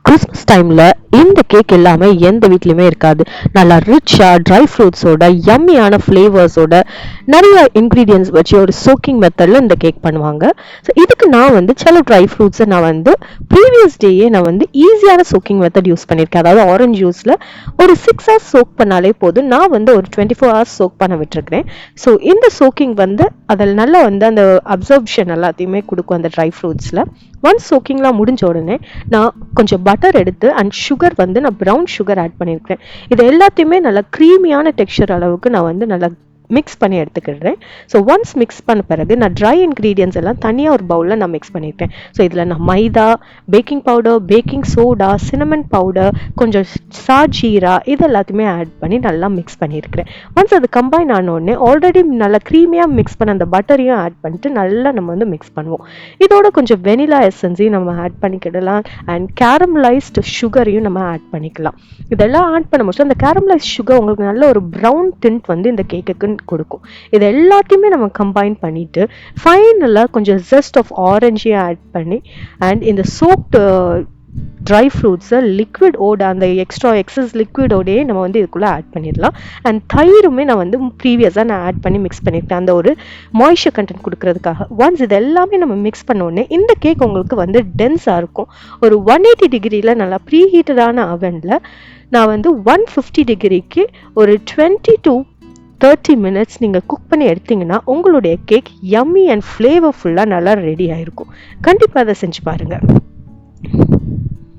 Christmas டைமில் இந்த cake எல்லாமே எந்த வீட்லையுமே இருக்காது. நல்லா ரிச்சாக ட்ரை ஃப்ரூட்ஸோட யம்மியான ஃப்ளேவர்ஸோட நிறைய இன்க்ரீடியன்ஸ் வச்சு ஒரு சோக்கிங் மெத்தடில் இந்த கேக் பண்ணுவாங்க. ஸோ இதுக்கு நான் வந்து சில ட்ரை ஃப்ரூட்ஸை நான் வந்து ப்ரீவியஸ் டேயே நான் வந்து ஈஸியான சோக்கிங் மெத்தட் யூஸ் பண்ணியிருக்கேன். அதாவது ஆரஞ்சு ஜூஸில் ஒரு 6 hours சோக் பண்ணாலே போதும். நான் வந்து ஒரு 24 hours சோக் பண்ண விட்டுருக்கிறேன். ஸோ இந்த சோக்கிங் வந்து அதில் நல்லா வந்து அந்த அப்சர்ப்ஷன் எல்லாத்தையுமே கொடுக்கும் அந்த ட்ரை ஃப்ரூட்ஸில். ஒன்ஸ் சோக்கிங்லாம் முடிஞ்ச உடனே நான் கொஞ்சம் பட்டர் எடுத்து அண்ட் சுகர் வந்து நான் ப்ரௌன் சுகர் ஆட் பண்ணியிருக்கேன். இது எல்லாத்தையுமே நல்லா க்ரீமியான டெக்ஸ்சர் அளவுக்கு நான் வந்து நல்லா மிக்ஸ் பண்ணி எடுத்துக்கிடுறேன். ஸோ ஒன்ஸ் மிக்ஸ் பண்ண பிறகு நான் ட்ரை இன்க்ரீடியன்ஸ் எல்லாம் தனியாக ஒரு பவுலில் நான் மிக்ஸ் பண்ணியிருக்கேன். ஸோ இதில் நான் maida, baking powder, baking soda, cinnamon powder, கொஞ்சம் சாஜீரா இது எல்லாத்தையுமே ஆட் பண்ணி நல்லா மிக்ஸ் பண்ணியிருக்கிறேன். ஒன்ஸ் அது கம்பைன் ஆன உடனே ஆல்ரெடி நல்லா க்ரீமியாக மிக்ஸ் பண்ண அந்த பட்டரையும் ஆட் பண்ணிட்டு நல்லா நம்ம வந்து மிக்ஸ் பண்ணுவோம். இதோட கொஞ்சம் வெனிலா எசன்ஸையும் நம்ம ஆட் பண்ணிக்கிடலாம் அண்ட் கேரமலைஸ்டு சுகரையும் நம்ம ஆட் பண்ணிக்கலாம். இதெல்லாம் ஆட் பண்ண முடிச்சு அந்த கேரமலைஸ்ட் சுகர் உங்களுக்கு நல்ல ஒரு ப்ரௌன் டிண்ட் வந்து இந்த கேக்குக்கு கொடுக்கும். இது எல்லாத்தையுமே நம்ம கம்பைன் பண்ணிட்டு ஃபைனலாக கொஞ்சம் ஜஸ்ட் ஆஃப் ஆரஞ்சையும் ஆட் பண்ணி அண்ட் இந்த சோக்டு ட்ரை ஃப்ரூட்ஸை லிக்விடோட அந்த எக்ஸஸ் லிக்விடோடையே நம்ம வந்து இதுக்குள்ளே ஆட் பண்ணிடலாம். அண்ட் தயிருமே நான் வந்து ப்ரீவியஸாக நான் ஆட் பண்ணி மிக்ஸ் பண்ணியிருக்கேன் அந்த ஒரு மாய்ஸ்சர் கண்டென்ட் கொடுக்கறதுக்காக. ஒன்ஸ் இது எல்லாமே நம்ம மிக்ஸ் பண்ணோடனே இந்த கேக் உங்களுக்கு வந்து டென்ஸாக இருக்கும். ஒரு 180 டிகிரியில் நல்லா ப்ரீ ஹீட்டடான அவனில் நான் வந்து 150 டிகிரிக்கு ஒரு 20 to 30 minutes நீங்கள் குக் பண்ணி எடுத்தீங்கன்னா உங்களுடைய கேக் யம்மி அண்ட் ஃப்ளேவர்ஃபுல்லாக நல்லா ரெடி ஆகிருக்கும். கண்டிப்பாக அதை செஞ்சு பாருங்கள்.